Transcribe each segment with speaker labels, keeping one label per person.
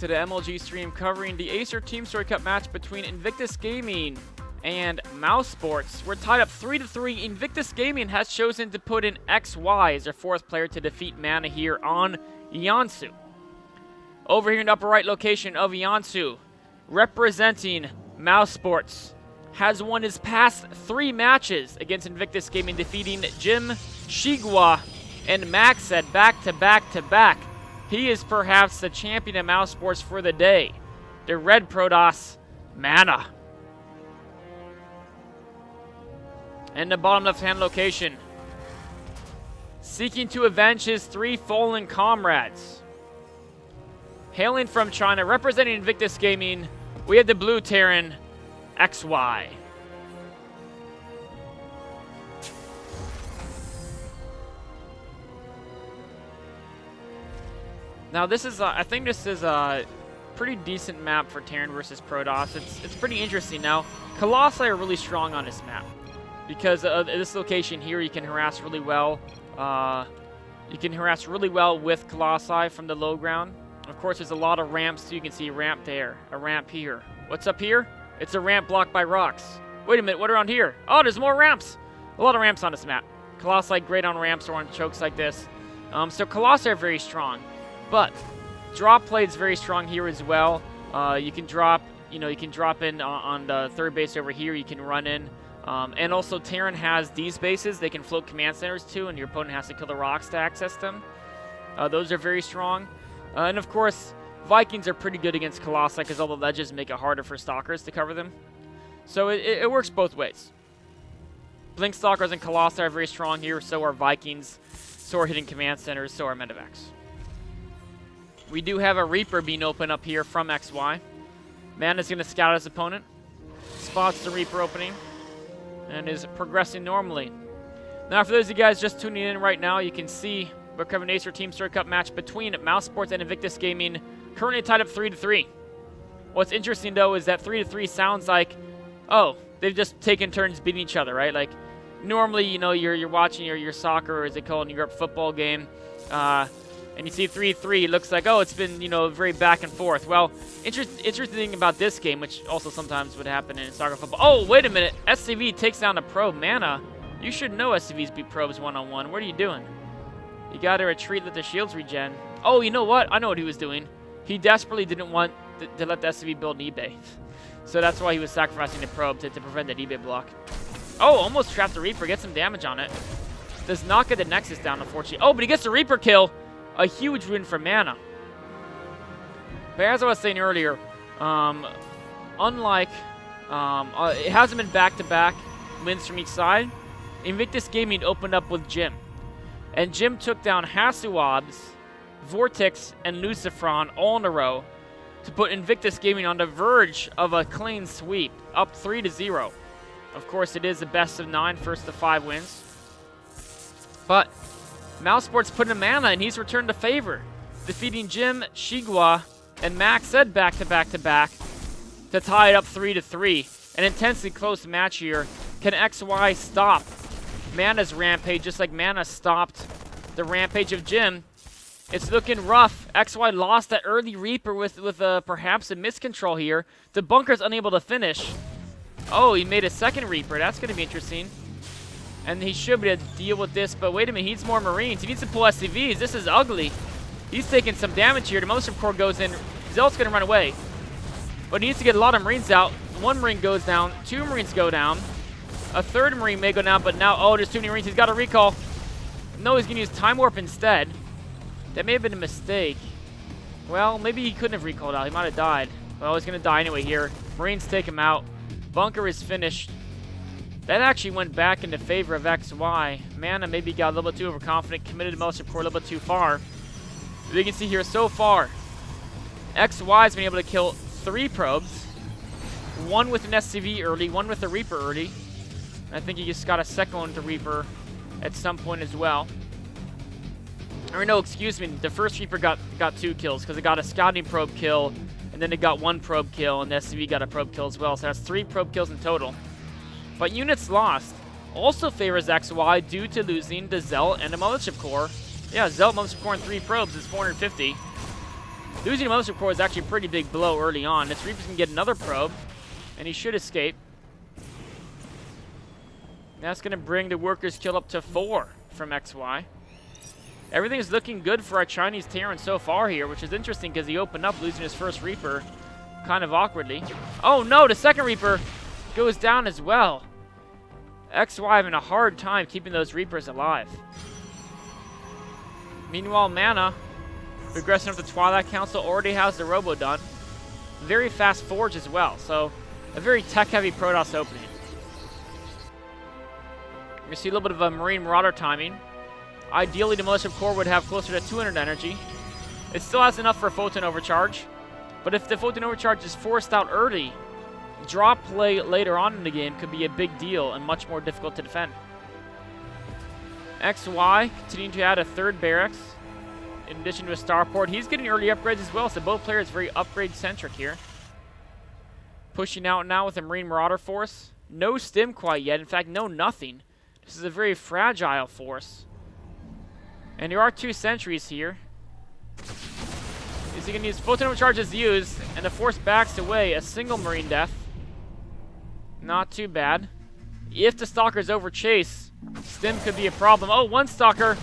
Speaker 1: to the MLG stream covering the Acer TeamStory Cup match between Invictus Gaming and Mouz Sports. We're tied up 3-3. Invictus Gaming has chosen to put in XY as their fourth player to defeat Mana here on Yansu. Over here in the upper right location of Yansu, representing Mouz Sports, has won his past 3 matches against Invictus Gaming, defeating Jim, Shigwa, and Maxed back to back. He is perhaps the champion of Mouz Sports for the day. The red Protoss, Mana. In the bottom left-hand location, seeking to avenge his 3 fallen comrades. Hailing from China, representing Invictus Gaming, we have the blue Terran, XY. Now this is, I think this is a pretty decent map for Terran versus Protoss. It's pretty interesting. Now, Colossi are really strong on this map because of this location here. You can harass really well. You can harass really well with Colossi from the low ground. Of course, there's a lot of ramps too. You can see a ramp there, a ramp here. What's up here? It's a ramp blocked by rocks. Wait a minute, what around here? Oh, there's more ramps. A lot of ramps on this map. Colossi great on ramps or on chokes like this. So Colossi are very strong. But drop play is very strong here as well. You can drop, you can drop in on the third base over here. You can run in. And also Terran has these bases. They can float command centers too, and your opponent has to kill the rocks to access them. Those are very strong. And of course, Vikings are pretty good against Colossi because all the ledges make it harder for Stalkers to cover them. So it works both ways. Blink Stalkers and Colossi are very strong here. So are Vikings. So are hitting command centers. So are Medivacs. We do have a Reaper being opened up here from XY. Mana's going to scout his opponent. Spots the Reaper opening. And is progressing normally. Now, for those of you guys just tuning in right now, you can see we're covering an Acer TeamStory Cup match between Mouz Sports and Invictus Gaming. Currently tied up 3-3. What's interesting, though, is that 3-3 sounds like, oh, they've just taken turns beating each other, right? Like, normally, you're watching your soccer, or as they call it in Europe, football game. And you see 3-3, it looks like, oh, it's been, very back and forth. Well, interesting thing about this game, which also sometimes would happen in soccer football. Oh, wait a minute. SCV takes down a probe. Mana, you should know SCVs beat probes one-on-one. What are you doing? You got to retreat, let the shields regen. Oh, you know what? I know what he was doing. He desperately didn't want to let the SCV build an eBay. So that's why he was sacrificing the probe to prevent that eBay block. Oh, almost trapped the Reaper. Get some damage on it. Does not get the Nexus down, unfortunately. Oh, but he gets the Reaper kill. A huge win for Mana. But as I was saying earlier, unlike, it hasn't been back-to-back wins from each side, Invictus Gaming opened up with Jim. And Jim took down Hasuabs, Vortex, and Lucifron all in a row to put Invictus Gaming on the verge of a clean sweep, up 3-0. Of course, it is a best-of-9, first-to-5 wins. But Mouz Sports put in Mana, and he's returned to favor, defeating Jim, Shigwa, and Maxed back to tie it up 3-3. An intensely close match here. Can XY stop Mana's rampage just like Mana stopped the rampage of Jim? It's looking rough. XY lost that early Reaper with perhaps a miscontrol here. The bunker's unable to finish. Oh, he made a second Reaper. That's going to be interesting. And he should be able to deal with this, but wait a minute, he needs more Marines. He needs to pull SCVs. This is ugly. He's taking some damage here. The Motion Core goes in. Zelt's going to run away. But he needs to get a lot of Marines out. 1 Marine goes down. 2 Marines go down. A 3rd Marine may go down, but now, oh, there's too many Marines. He's got a recall. No, he's going to use Time Warp instead. That may have been a mistake. Well, maybe he couldn't have recalled out. He might have died. Well, he's going to die anyway here. Marines take him out. Bunker is finished. That actually went back into favor of XY. Mana maybe got a little bit too overconfident, committed to Motion Core a little bit too far. But you can see here so far, XY's been able to kill 3 probes. 1 with an SCV early, 1 with a Reaper early. And I think he just got a second one to Reaper at some point as well. Or no, excuse me, the first Reaper got 2 kills because it got a scouting probe kill, and then it got 1 probe kill, and the SCV got a probe kill as well. So that's 3 probe kills in total. But units lost also favors XY due to losing the Zelt and the Mothership Core. Yeah, Zelt, Mothership Core, and 3 probes is 450. Losing to Mothership Core is actually a pretty big blow early on. This Reaper's going to get another probe, and he should escape. That's going to bring the workers kill up to 4 from XY. Everything's looking good for our Chinese Terran so far here, which is interesting because he opened up losing his first Reaper kind of awkwardly. Oh no, the second Reaper goes down as well. XY having a hard time keeping those Reapers alive. Meanwhile, Mana, regressing up the Twilight Council, already has the Robo done. Very fast Forge as well, so a very tech-heavy Protoss opening. You see a little bit of a Marine Marauder timing. Ideally, the Militia Core would have closer to 200 energy. It still has enough for a Photon Overcharge, but if the Photon Overcharge is forced out early, drop play later on in the game could be a big deal and much more difficult to defend. XY continuing to add a third barracks in addition to a starport. He's getting early upgrades as well, so both players very upgrade-centric here. Pushing out now with a Marine Marauder force. No stim quite yet. In fact, no nothing. This is a very fragile force. And there are 2 sentries here. Is he going to use Photon Overcharge as used, and the force backs away. A single Marine death. Not too bad. If the Stalkers overchase, stim could be a problem. Oh, one Stalker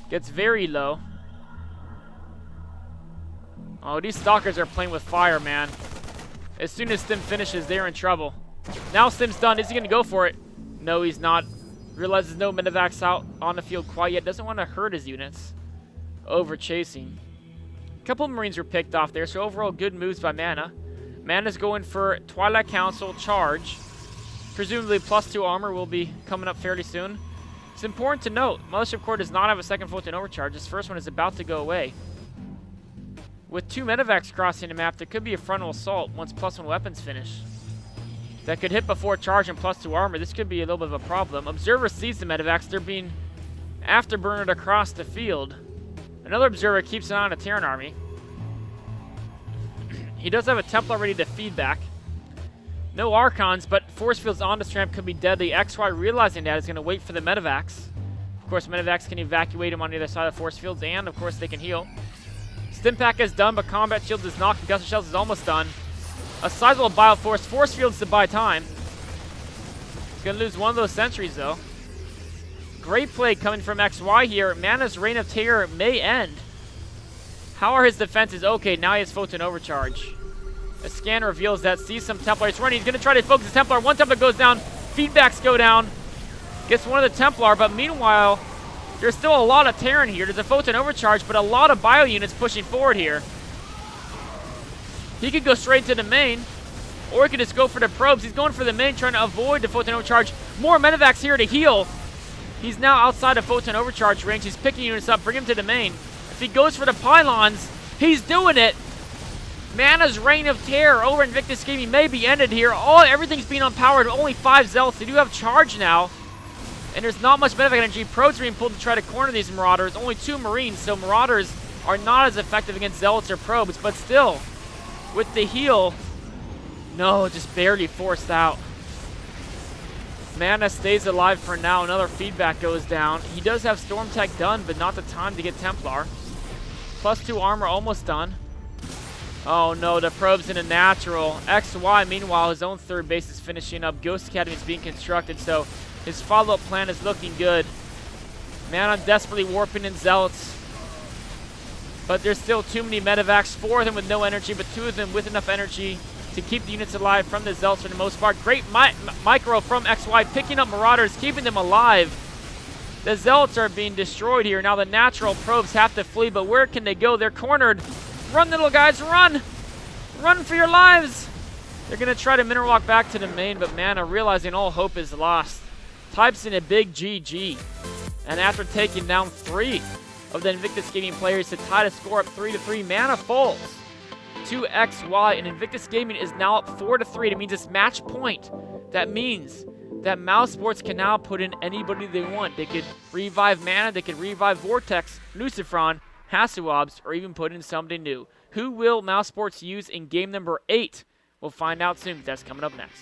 Speaker 1: gets very low. Oh, these Stalkers are playing with fire, man. As soon as stim finishes, they're in trouble. Now stim's done. Is he going to go for it? No, he's not. Realizes no medevacs out on the field quite yet. Doesn't want to hurt his units. Overchasing. A couple of Marines were picked off there, so overall good moves by Mana. Mana's going for Twilight Council charge. Presumably +2 armor will be coming up fairly soon. It's important to note, Mothership Core does not have a second Photon Overcharge. This first one is about to go away. With 2 medevacs crossing the map, there could be a frontal assault once +1 weapons finish. That could hit before charge and +2 armor. This could be a little bit of a problem. Observer sees the medevacs. They're being afterburnered across the field. Another observer keeps an eye on a Terran army. He does have a Templar ready to feed back. No Archons, but force fields on this ramp could be deadly. XY realizing that is going to wait for the medevacs. Of course, medevacs can evacuate him on the other side of the force fields, and of course they can heal. Stimpak is done, but Combat Shields is not. Concussion Shells is almost done. A sizable Bioforce. Force fields to buy time. He's going to lose one of those sentries, though. Great play coming from XY here. Mana's Reign of Terror may end. How are his defenses? Okay, now he has Photon Overcharge. A scan reveals that. Sees some Templar. He's running. He's going to try to focus the Templar. One Templar goes down. Feedbacks go down. Gets one of the Templar, but meanwhile, there's still a lot of Terran here. There's a Photon Overcharge, but a lot of Bio units pushing forward here. He could go straight to the main, or he could just go for the probes. He's going for the main, trying to avoid the Photon Overcharge. More medevacs here to heal. He's now outside of Photon Overcharge range. He's picking units up, bring him to the main. If he goes for the pylons, he's doing it. Mana's Reign of Terror over Invictus Gaming may be ended here. Everything's being unpowered. Only 5 Zealots. They do have charge now. And there's not much medevac energy. Probes are being pulled to try to corner these Marauders. Only 2 Marines, so Marauders are not as effective against Zealots or Probes. But still, with the heal, no, just barely forced out. Mana stays alive for now. Another feedback goes down. He does have Storm Tech done, but not the time to get Templar. +2 armor almost done. Oh no, the probe's in a natural. XY, meanwhile, his own third base is finishing up. Ghost Academy is being constructed, so his follow-up plan is looking good. Mana desperately warping in Zealots. But there's still too many medevacs. 4 of them with no energy, but 2 of them with enough energy to keep the units alive from the Zealots for the most part. Great micro from XY, picking up Marauders, keeping them alive. The Zealots are being destroyed here. Now the natural probes have to flee, but where can they go? They're cornered. Run, little guys, run! Run for your lives! They're going to try to mineral walk back to the main, but Mana, realizing all hope is lost, types in a big GG. And after taking down 3 of the Invictus Gaming players to tie the score up 3-3, Mana falls to XY, and Invictus Gaming is now up 4-3. It means it's match point. That means that Mouse Sports can now put in anybody they want. They could revive Mana, they could revive Vortex, Lucifron, Hasuobs, or even put in somebody new. Who will Mouse Sports use in game number 8? We'll find out soon. That's coming up next.